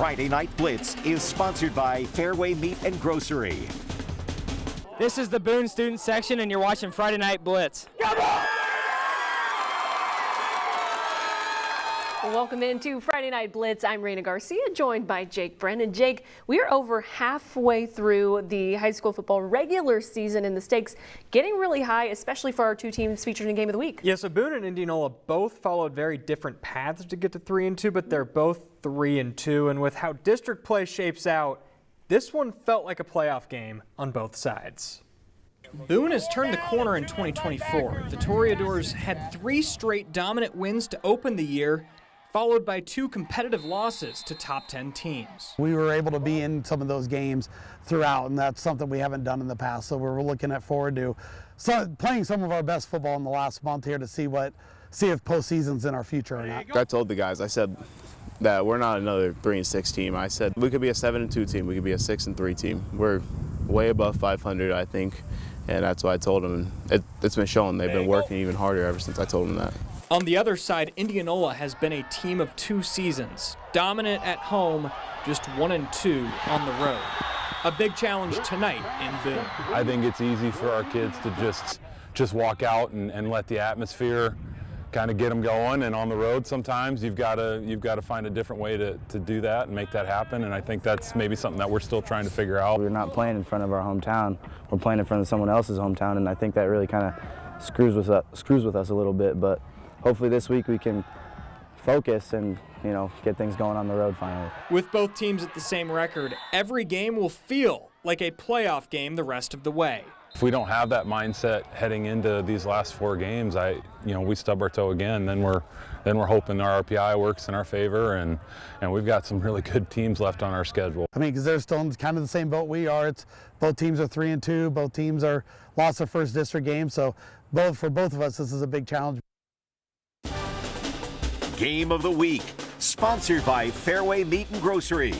Friday Night Blitz is sponsored by Fairway Meat and Grocery. This is the Boone student section, and you're watching Friday Night Blitz. Welcome into Friday Night Blitz. I'm Raina Garcia, joined by Jake Brennan. Jake, we are over halfway through the high school football regular season, and the stakes getting really high, especially for our two teams featured in Game of the Week. Yeah, so Boone and Indianola both followed very different paths to get to 3-2, but they're both 3-2. And with how district play shapes out, this one felt like a playoff game on both sides. Boone has turned the corner in 2024. The Toreadors had 3 straight dominant wins to open the year, followed by 2 competitive losses to top 10 teams. We were able to be in some of those games throughout, and that's something we haven't done in the past. So we're looking forward to playing some of our best football in the last month here to see if postseason's in our future or not. I told the guys, I said that we're not another 3-6 team. I said we could be a 7-2 team, we could be a 6-3 team. We're way above 500, I think, and that's what I told them. It's been shown. They've been working even harder ever since I told them that. On the other side, Indianola has been a team of 2 seasons, dominant at home, just 1-2 on the road. A big challenge tonight in Boone. I think it's easy for our kids to just walk out and let the atmosphere kind of get them going. And on the road, sometimes you've got to find a different way to do that and make that happen. And I think that's maybe something that we're still trying to figure out. We're not playing in front of our hometown. We're playing in front of someone else's hometown, and I think that really kind of screws with us a little bit. But hopefully this week we can focus and, get things going on the road finally. With both teams at the same record, every game will feel like a playoff game the rest of the way. If we don't have that mindset heading into these last 4 games, we stub our toe again. Then we're hoping our RPI works in our favor, and we've got some really good teams left on our schedule. I mean, because they're still in kind of the same boat we are. Both teams are 3-2. Both teams lost their first district game. So for both of us, this is a big challenge. Game of the Week, sponsored by Fairway Meat and Grocery.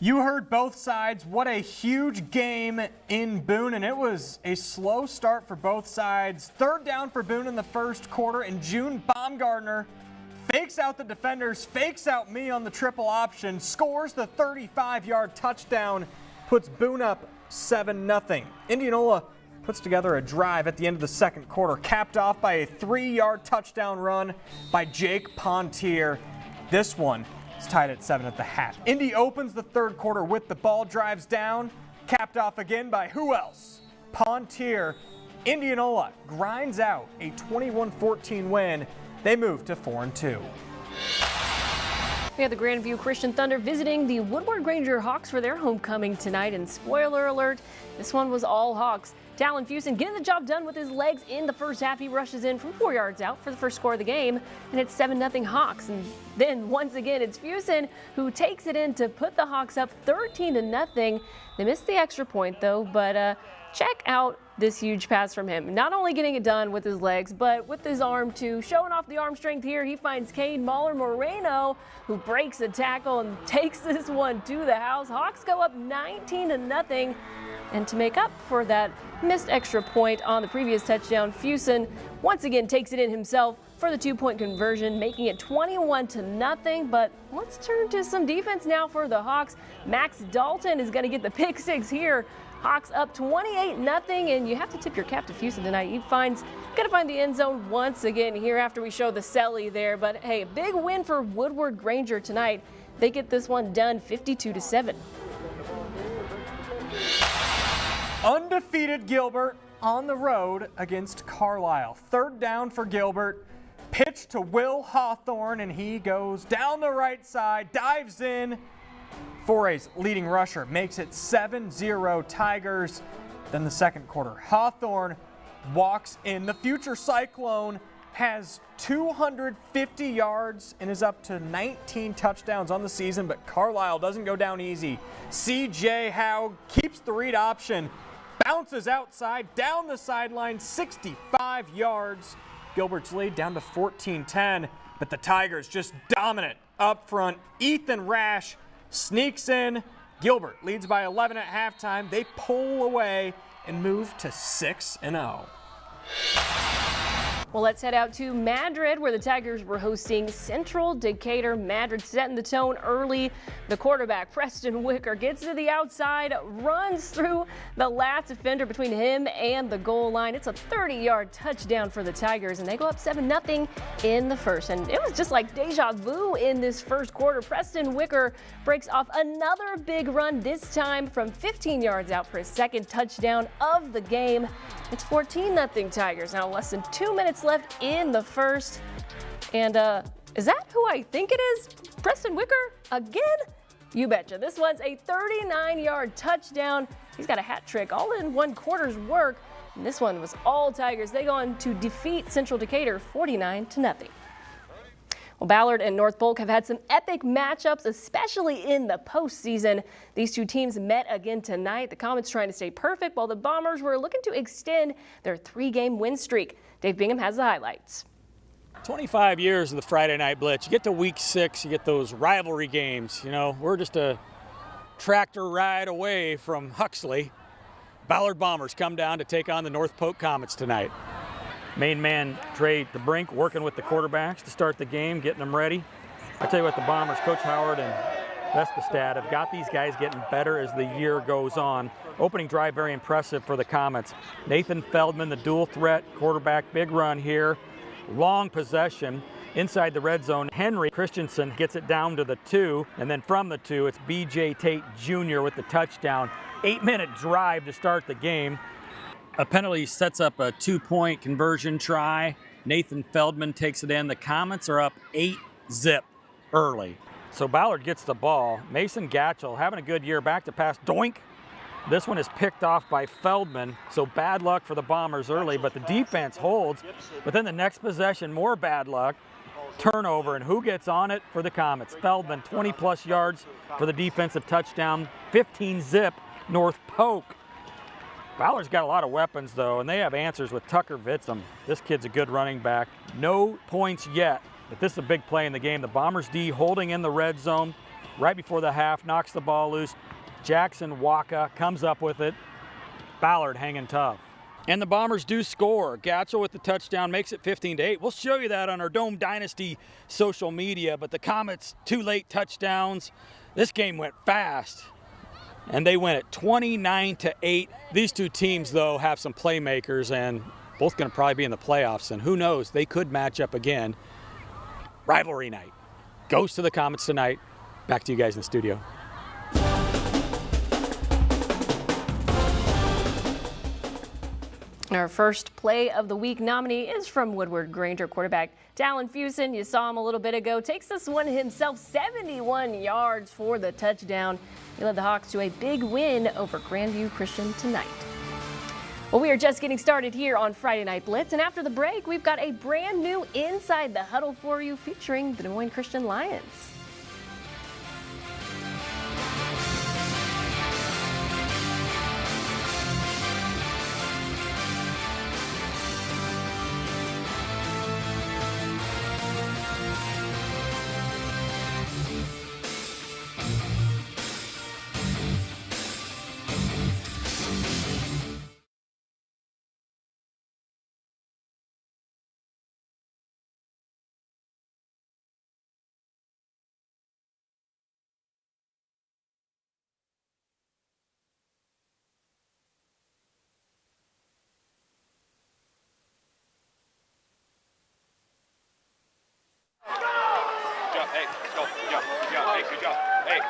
You heard both sides. What a huge game in Boone, and it was a slow start for both sides. 3rd down for Boone in the first quarter, and June Baumgartner fakes out the defenders, fakes out me on the triple option, scores the 35-yard touchdown, puts Boone up 7-0. Indianola puts together a drive at the end of the second quarter, capped off by a 3-yard touchdown run by Jake Pontier. This one is tied at 7 at the half. Indy opens the third quarter with the ball, drives down, capped off again by who else? Pontier. Indianola grinds out a 21-14 win. They move to 4-2. We have the Grandview Christian Thunder visiting the Woodward Granger Hawks for their homecoming tonight, and spoiler alert, this one was all Hawks. Talon Fusen getting the job done with his legs in the first half. He rushes in from 4 yards out for the first score of the game, and it's 7-0 Hawks. And then once again, it's Fusen who takes it in to put the Hawks up 13-0. They missed the extra point though, but check out this huge pass from him. Not only getting it done with his legs, but with his arm too. Showing off the arm strength here, he finds Cade Mahler-Moreno, who breaks a tackle and takes this one to the house. Hawks go up 19-0. And to make up for that missed extra point on the previous touchdown, Fusen once again takes it in himself for the 2-point conversion, making it 21-0. But let's turn to some defense now for the Hawks. Max Dalton is going to get the pick 6 here. Hawks up 28-0, and you have to tip your cap to Fusen tonight. He going to find the end zone once again here after we show the celly there. But hey, a big win for Woodward Granger tonight. They get this one done 52-7. Undefeated Gilbert on the road against Carlisle. 3rd down for Gilbert. Pitch to Will Hawthorne, and he goes down the right side, dives in. Foray's leading rusher makes it 7-0 Tigers. Then the second quarter, Hawthorne walks in. The future Cyclone has 250 yards and is up to 19 touchdowns on the season, but Carlisle doesn't go down easy. C.J. Howe keeps the read option, bounces outside, down the sideline, 65 yards. Gilbert's lead down to 14-10, but the Tigers just dominant up front. Ethan Rash sneaks in. Gilbert leads by 11 at halftime. They pull away and move to 6-0. Well, let's head out to Madrid, where the Tigers were hosting Central Decatur. Madrid setting the tone early. The quarterback, Preston Wicker, gets to the outside, runs through the last defender between him and the goal line. It's a 30-yard touchdown for the Tigers, and they go up 7-0 in the first. And it was just like deja vu in this first quarter. Preston Wicker breaks off another big run, this time from 15 yards out for his second touchdown of the game. It's 14-0 Tigers. Now less than 2 minutes left in the first. And is that who I think it is? Preston Wicker again? You betcha. This one's a 39-yard touchdown. He's got a hat trick all in one quarter's work. And this one was all Tigers. They go on to defeat Central Decatur 49-0. Well, Ballard and North Polk have had some epic matchups, especially in the postseason. These two teams met again tonight. The Comets trying to stay perfect, while the Bombers were looking to extend their 3-game win streak. Dave Bingham has the highlights. 25 years of the Friday Night Blitz. You get to week 6, you get those rivalry games. You know, we're just a tractor ride away from Huxley. Ballard Bombers come down to take on the North Polk Comets tonight. Main man Trey DeBrink working with the quarterbacks to start the game, getting them ready. I tell you what, the Bombers, Coach Howard and Vespestad, have got these guys getting better as the year goes on. Opening drive very impressive for the Comets. Nathan Feldman, the dual threat quarterback, big run here. Long possession inside the red zone. Henry Christensen gets it down to the 2, and then from the 2, it's B.J. Tate Jr. with the touchdown. 8-minute drive to start the game. A penalty sets up a 2-point conversion try. Nathan Feldman takes it in. The Comets are up 8-zip early. So Ballard gets the ball. Mason Gatchell having a good year, back to pass. Doink! This one is picked off by Feldman. So bad luck for the Bombers early, but the defense holds. But then the next possession, more bad luck. Turnover, and who gets on it for the Comets? Feldman, 20-plus yards for the defensive touchdown. 15-zip North Polk. Ballard's got a lot of weapons, though, and they have answers with Tucker Vitzum. This kid's a good running back. No points yet, but this is a big play in the game. The Bombers D holding in the red zone right before the half, knocks the ball loose. Jackson Waka comes up with it. Ballard hanging tough. And the Bombers do score. Gatchell with the touchdown makes it 15-8. We'll show you that on our Dome Dynasty social media, but the Comets, 2 late touchdowns. This game went fast, and they win it 29-8. These two teams, though, have some playmakers, and both going to probably be in the playoffs, and who knows, they could match up again. Rivalry night goes to the Comets tonight. Back to you guys in the studio. Our first play of the week nominee is from Woodward Granger quarterback Dallin Fusen. You saw him a little bit ago. Takes this one himself, 71 yards for the touchdown. He led the Hawks to a big win over Grandview Christian tonight. Well, we are just getting started here on Friday Night Blitz, and after the break, we've got a brand new Inside the Huddle for you featuring the Des Moines Christian Lions. Hey, let's go. Good job. Good job. Hey, good job. Hey.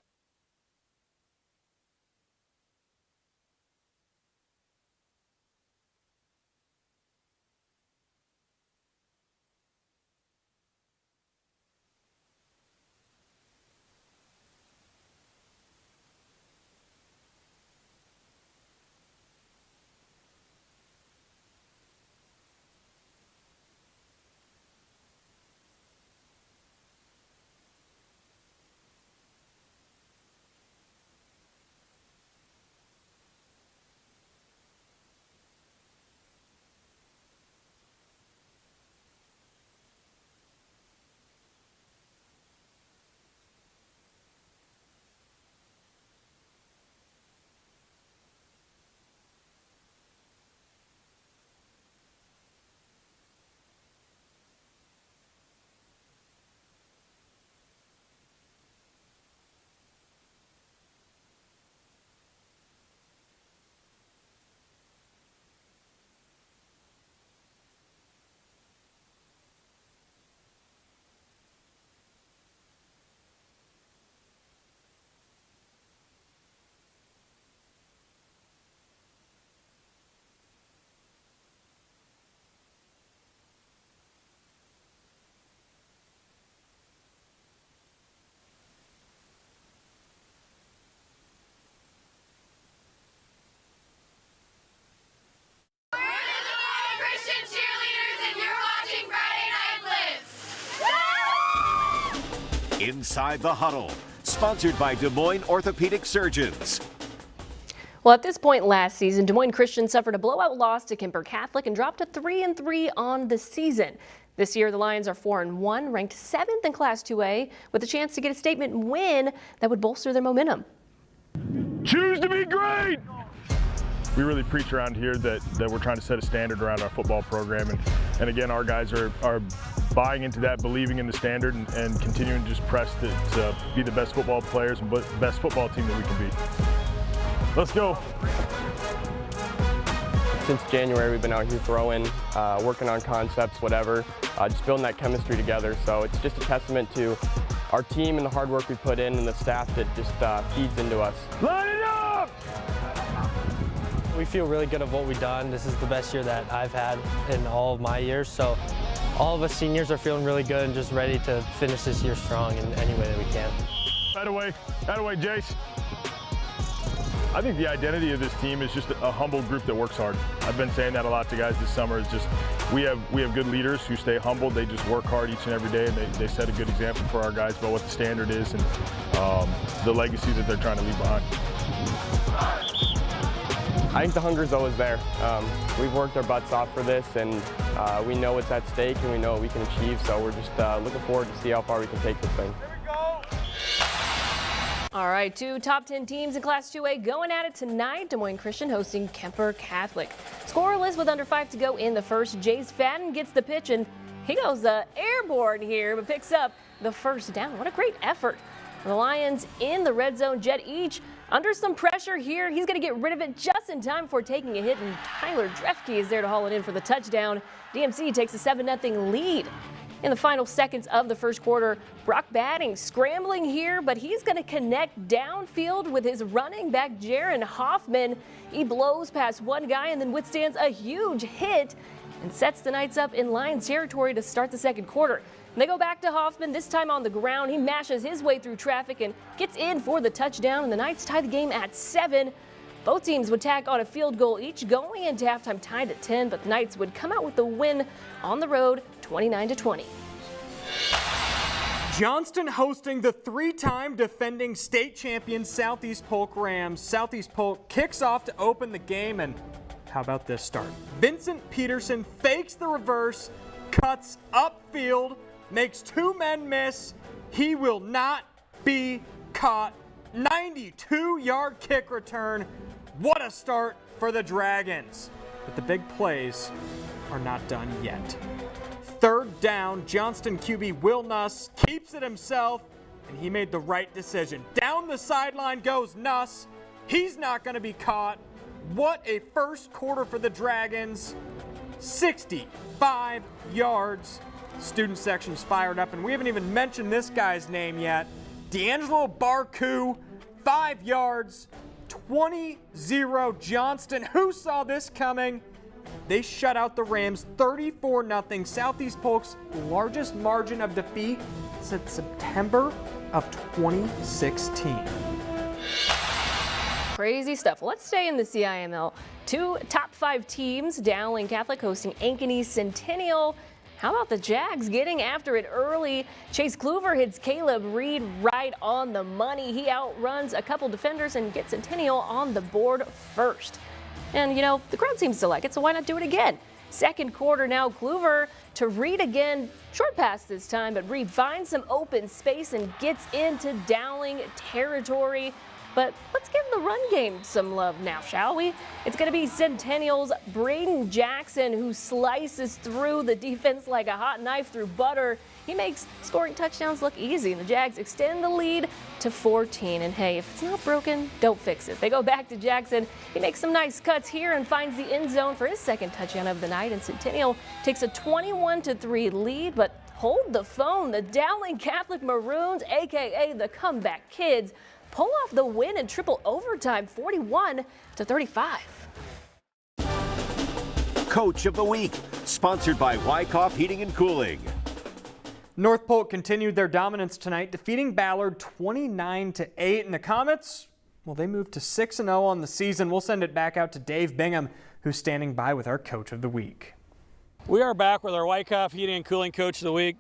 Inside the Huddle, sponsored by Des Moines Orthopedic Surgeons. Well, at this point last season, Des Moines Christian suffered a blowout loss to Kemper Catholic and dropped to 3-3 on the season. This year, the Lions are 4-1, ranked 7th in Class 2A, with a chance to get a statement win that would bolster their momentum. Choose to be great! We really preach around here that we're trying to set a standard around our football program. And again, our guys are buying into that, believing in the standard, and continuing to just press to be the best football players and best football team that we can be. Let's go. Since January, we've been out here throwing, working on concepts, whatever, just building that chemistry together. So it's just a testament to our team and the hard work we put in and the staff that just feeds into us. Line it up! We feel really good of what we've done. This is the best year that I've had in all of my years. So all of us seniors are feeling really good and just ready to finish this year strong in any way that we can. That away, Jace. I think the identity of this team is just a humble group that works hard. I've been saying that a lot to guys this summer. It's just we have good leaders who stay humble. They just work hard each and every day, and they set a good example for our guys about what the standard is and the legacy that they're trying to leave behind. I think the hunger is always there. We've worked our butts off for this, and we know what's at stake and we know what we can achieve. So we're just looking forward to see how far we can take this thing. All right, 2 top 10 teams in Class 2A going at it tonight. Des Moines Christian hosting Kemper Catholic. Scoreless with under 5 to go in the first. Jace Fadden gets the pitch, and he goes airborne here, but picks up the first down. What a great effort. The Lions in the red zone. Jet Each under some pressure here. He's going to get rid of it just in time for taking a hit, and Tyler Drefke is there to haul it in for the touchdown. DMC takes a 7-0 lead. In the final seconds of the first quarter, Brock Batting scrambling here, but he's going to connect downfield with his running back, Jaron Hoffman. He blows past one guy and then withstands a huge hit and sets the Knights up in Lions territory to start the second quarter. And they go back to Hoffman, this time on the ground. He mashes his way through traffic and gets in for the touchdown, and the Knights tie the game at 7. Both teams would tack on a field goal each, going into halftime tied at 10, but the Knights would come out with the win on the road, 29-20. Johnston hosting the 3-time defending state champion Southeast Polk Rams. Southeast Polk kicks off to open the game, and how about this start? Vincent Peterson fakes the reverse, cuts upfield, makes 2 men miss. He will not be caught. 92-yard kick return. What a start for the Dragons. But the big plays are not done yet. 3rd down, Johnston QB Will Nuss keeps it himself, and he made the right decision. Down the sideline goes Nuss. He's not going to be caught. What a first quarter for the Dragons. 65 yards. Student section's fired up, and we haven't even mentioned this guy's name yet. D'Angelo Barku, 5 yards, 20-0 Johnston. Who saw this coming? They shut out the Rams 34-0. Southeast Polk's largest margin of defeat since September of 2016. Crazy stuff. Let's stay in the CIML. 2 top 5 teams, Dowling Catholic hosting Ankeny Centennial. How about the Jags getting after it early? Chase Kluver hits Caleb Reed right on the money. He outruns a couple defenders and gets Centennial on the board first. And, you know, the crowd seems to like it, so why not do it again? Second quarter now, Kluver to Reed again. Short pass this time, but Reed finds some open space and gets into Dowling territory. But let's give the run game some love now, shall we? It's going to be Centennial's Braden Jackson who slices through the defense like a hot knife through butter. He makes scoring touchdowns look easy, and the Jags extend the lead to 14. And hey, if it's not broken, don't fix it. They go back to Jackson. He makes some nice cuts here and finds the end zone for his second touchdown of the night. And Centennial takes a 21-3 lead, but hold the phone. The Dowling Catholic Maroons, a.k.a. the Comeback Kids, pull off the win in triple overtime, 41-35. Coach of the Week, sponsored by Wyckoff Heating and Cooling. North Polk continued their dominance tonight, defeating Ballard 29-8. And the Comets, well, they moved to 6-0 on the season. We'll send it back out to Dave Bingham, who's standing by with our Coach of the Week. We are back with our Wyckoff Heating and Cooling Coach of the Week,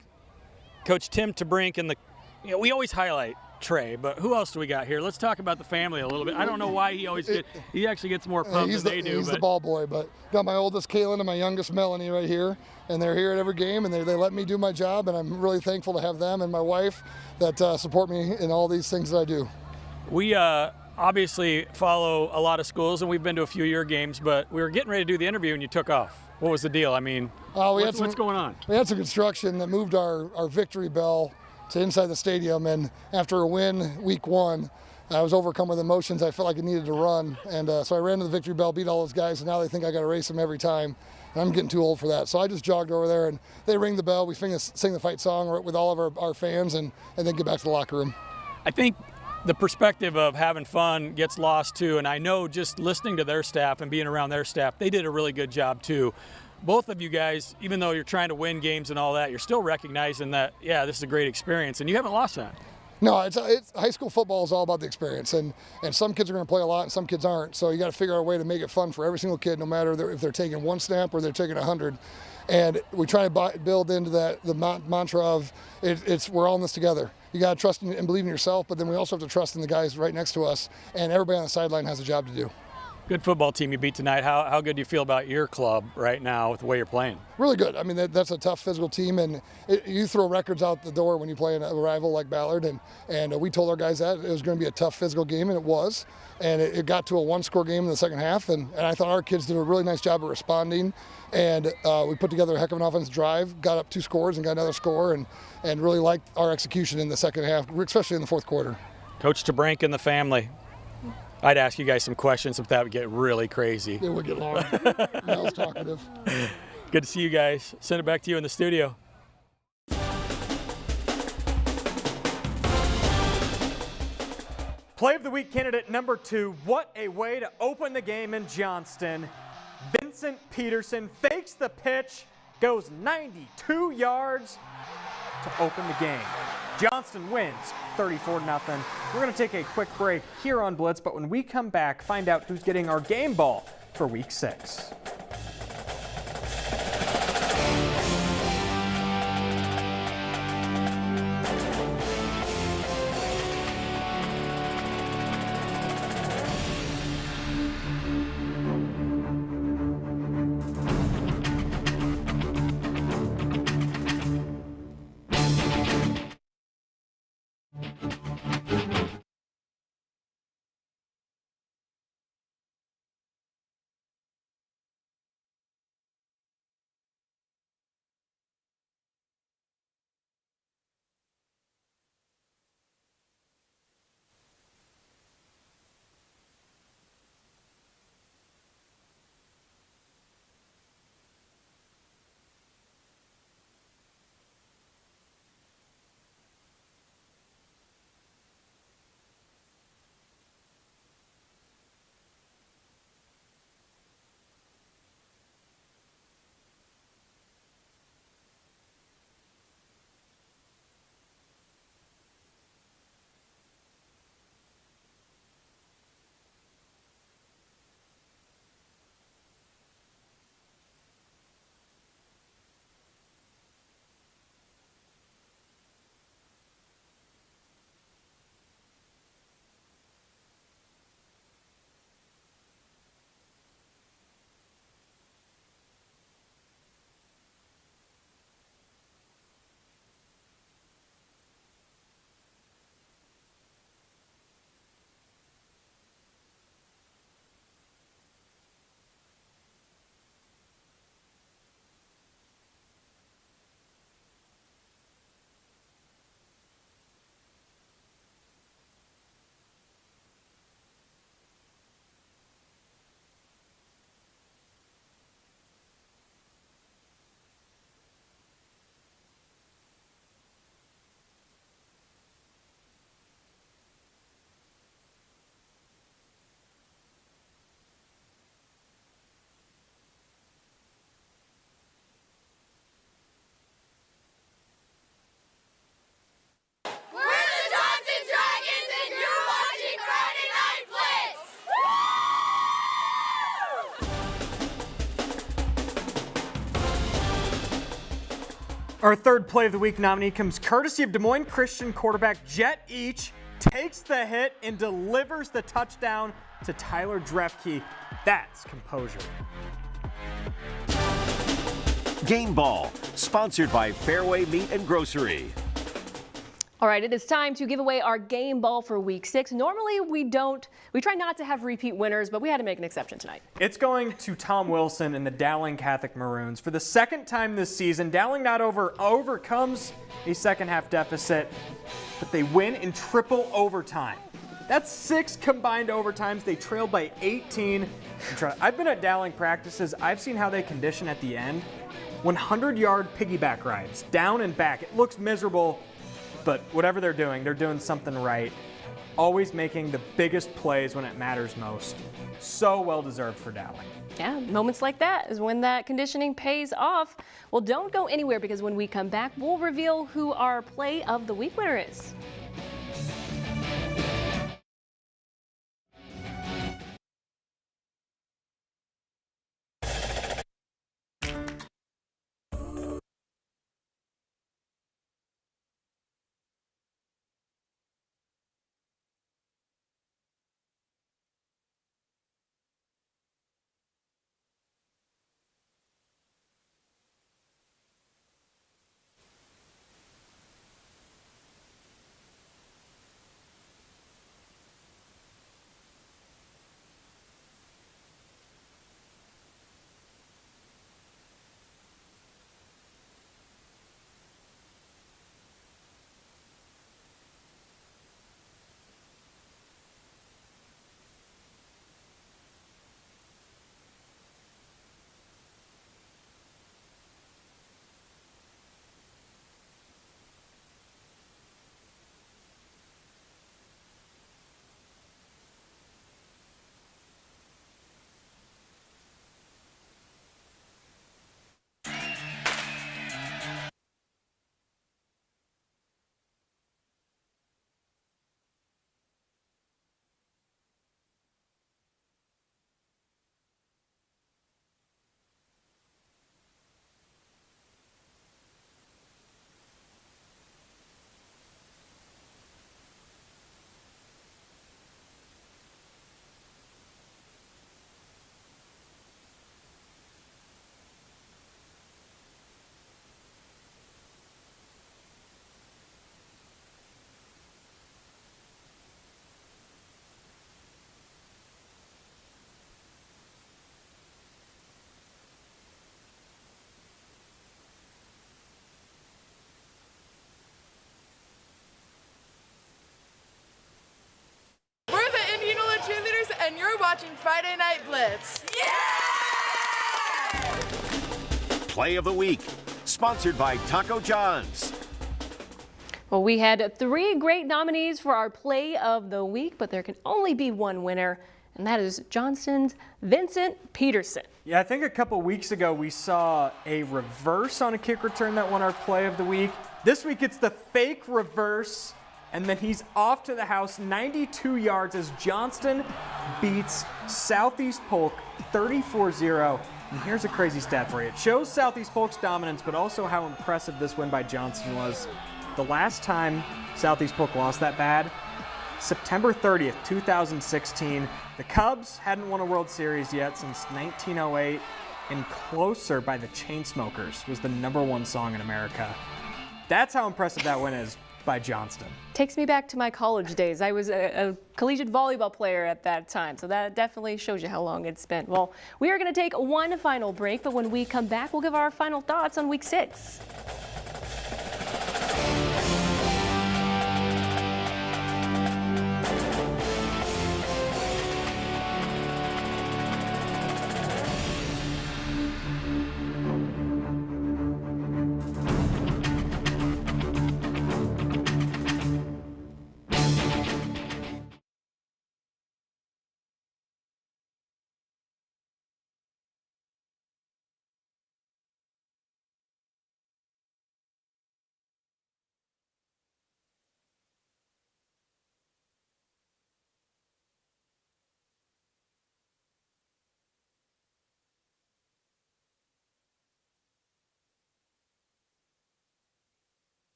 Coach Tim Tabrink, and the we always highlight Trey, but who else do we got here? Let's talk about the family a little bit. I don't know why he actually gets more pub than they do. He's the ball boy, but got my oldest Kaylin and my youngest Melanie right here, and they're here at every game, and they let me do my job, and I'm really thankful to have them and my wife that support me in all these things that I do. We obviously follow a lot of schools, and we've been to a few of your games, but we were getting ready to do the interview, and you took off. What was the deal? I mean, what's going on? We had some construction that moved our victory bell to inside the stadium, and after a win week 1, I was overcome with emotions. I felt like I needed to run, and so I ran to the victory bell, beat all those guys, and now they think I got to race them every time, and I'm getting too old for that. So I just jogged over there, and they ring the bell. We sing the fight song with all of our fans, and then get back to the locker room. I think the perspective of having fun gets lost too, and I know just listening to their staff and being around their staff, they did a really good job too. Both of you guys, even though you're trying to win games and all that, you're still recognizing that, yeah, this is a great experience, and you haven't lost that. No, it's high school football is all about the experience, and some kids are going to play a lot and some kids aren't, so you got to figure out a way to make it fun for every single kid, no matter if they're taking 1 snap or they're taking 100. And we try to build into the mantra of we're all in this together. You got to trust and believe in yourself, but then we also have to trust in the guys right next to us, and everybody on the sideline has a job to do. Good football team you beat tonight. How good do you feel about your club right now with the way you're playing? Really good. I mean, that's a tough physical team, and you throw records out the door when you play a rival like Ballard, and we told our guys that it was going to be a tough physical game, and it was. And it got to a 1-score game in the second half, and I thought our kids did a really nice job of responding, and we put together a heck of an offensive drive, got up 2 scores and got another score, and really liked our execution in the second half, especially in the fourth quarter. Coach DeBrink and the family. I'd ask you guys some questions, but that would get really crazy. It would get long. Mel's talkative. Good to see you guys. Send it back to you in the studio. Play of the week candidate number 2. What a way to open the game in Johnston. Vincent Peterson fakes the pitch, goes 92 yards to open the game. Johnston wins 34-0. We're going to take a quick break here on Blitz, but when we come back, find out who's getting our game ball for week 6. Our third play of the week nominee comes courtesy of Des Moines Christian quarterback Jet Each. Takes the hit and delivers the touchdown to Tyler Drefke. That's composure. Game Ball, sponsored by Fairway Meat and Grocery. All right, it is time to give away our game ball for week 6. Normally we try not to have repeat winners, but we had to make an exception tonight. It's going to Tom Wilson and the Dowling Catholic Maroons. For the second time this season, Dowling not overcomes a second half deficit, but they win in triple overtime. That's 6 combined overtimes. They trailed by 18. I've been at Dowling practices. I've seen how they condition at the end. 100-yard piggyback rides, down and back. It looks miserable, but whatever they're doing something right. Always making the biggest plays when it matters most. So well-deserved for Dowling. Yeah, moments like that is when that conditioning pays off. Well, don't go anywhere, because when we come back, we'll reveal who our play of the week winner is. And you're watching Friday Night Blitz. Yeah! Play of the week, sponsored by Taco John's. Well, we had 3 great nominees for our play of the week, but there can only be one winner, and that is Johnston's Vincent Peterson. Yeah, I think a couple weeks ago we saw a reverse on a kick return that won our play of the week. This week it's the fake reverse, and then he's off to the house, 92 yards as Johnston beats Southeast Polk 34-0. And here's a crazy stat for you. It shows Southeast Polk's dominance, but also how impressive this win by Johnston was. The last time Southeast Polk lost that bad, September 30th, 2016. The Cubs hadn't won a World Series yet since 1908, and Closer by the Chainsmokers was the #1 song in America. That's how impressive that win is by Johnston. Takes me back to my college days. I was a collegiate volleyball player at that time, so that definitely shows you how long it's been. Well, we are going to take one final break, but when we come back, we'll give our final thoughts on week 6.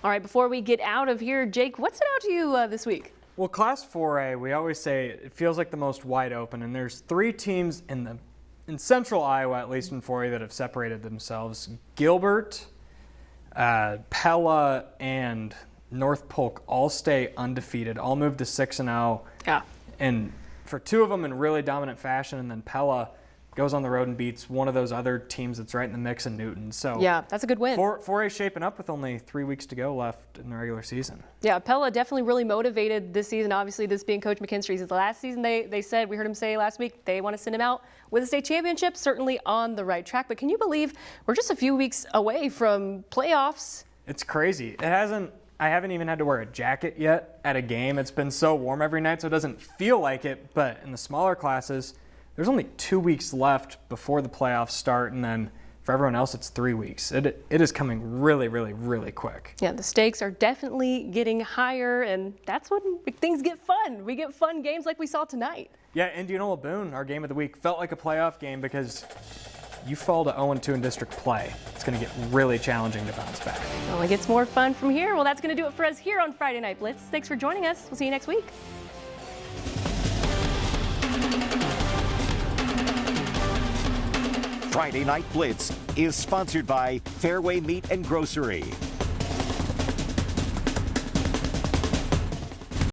All right, before we get out of here, Jake, what stood out to you this week? Well, Class 4A, we always say it feels like the most wide open, and there's 3 teams in central Iowa, at least in 4A, that have separated themselves. Gilbert, Pella, and North Polk all stay undefeated, all moved to 6-0. Yeah. And for 2 of them in really dominant fashion, and then Pella goes on the road and beats one of those other teams that's right in the mix in Newton. So yeah, that's a good win. 4A shaping up with only 3 weeks to go left in the regular season. Yeah, Pella definitely really motivated this season. Obviously, this being Coach McKinstry's last season, they said, we heard him say last week, they want to send him out with a state championship, certainly on the right track. But can you believe we're just a few weeks away from playoffs? It's crazy. I haven't even had to wear a jacket yet at a game. It's been so warm every night, so it doesn't feel like it. But in the smaller classes, there's only 2 weeks left before the playoffs start, and then for everyone else, it's 3 weeks. It is coming really, really, really quick. Yeah, the stakes are definitely getting higher, and that's when things get fun. We get fun games like we saw tonight. Yeah, Indianola Boone, our game of the week, felt like a playoff game because you fall to 0-2 in district play. It's going to get really challenging to bounce back. Well, it gets more fun from here. Well, that's going to do it for us here on Friday Night Blitz. Thanks for joining us. We'll see you next week. Friday Night Blitz is sponsored by Fairway Meat and Grocery.